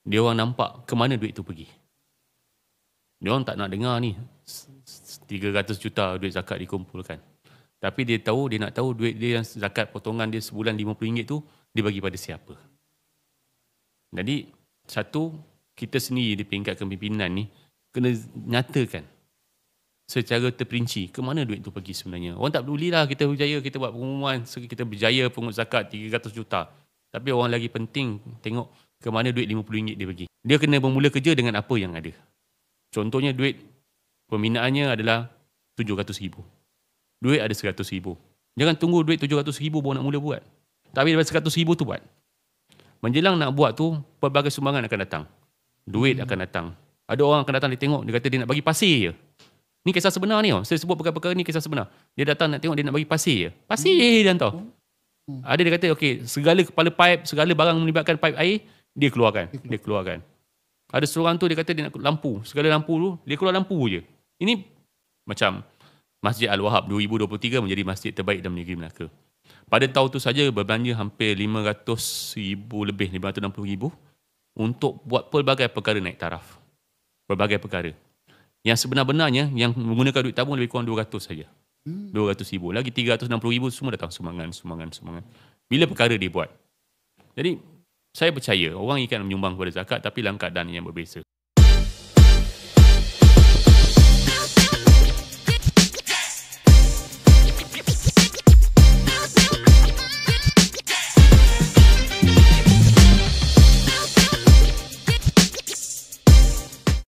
dia orang nampak ke mana duit tu pergi. Dia orang tak nak dengar ni 300 juta duit zakat dikumpulkan. Tapi dia nak tahu duit dia yang zakat potongan dia sebulan RM50 tu dia bagi pada siapa. Jadi satu, kita sendiri di peringkat kepimpinan ni kena nyatakan secara terperinci ke mana duit tu pergi sebenarnya. Orang tak pedulilah kita berjaya, kita buat pengumuman, kita berjaya pungut zakat 300 juta. Tapi orang lagi penting tengok ke mana duit RM50 dia pergi. Dia kena bermula kerja dengan apa yang ada. Contohnya duit pembinaannya adalah 700,000. Duit ada 100,000. Jangan tunggu duit 700,000 baru nak mula buat. Tapi daripada 100,000 tu buat. Menjelang nak buat tu, pelbagai sumbangan akan datang. Duit akan datang. Ada orang akan datang, dia tengok, dia kata dia nak bagi pasir je. Ni kisah sebenar ni. Saya sebut perkara-perkara ni kisah sebenar. Dia datang nak tengok, dia nak bagi pasir je. Pasir dia hantar. Ada dia kata, okey, segala kepala pipe, segala barang melibatkan pipe air, dia keluarkan. Ada seorang tu dia kata dia nak lampu. Segala lampu tu, dia keluar lampu je. Ini macam Masjid Al-Wahab 2023 menjadi masjid terbaik dalam negeri Melaka. Pada tahun tu saja berbelanja hampir 500,000 lebih, 560,000 untuk buat pelbagai perkara naik taraf. Berbagai perkara. Yang sebenar-benarnya yang menggunakan duit tabung lebih kurang 200 saja. 200,000. Lagi 360,000 semua datang sumbangan. Bila perkara dia buat. Jadi saya percaya orang ikan menyumbang kepada zakat tapi dalam keadaan yang berbeza.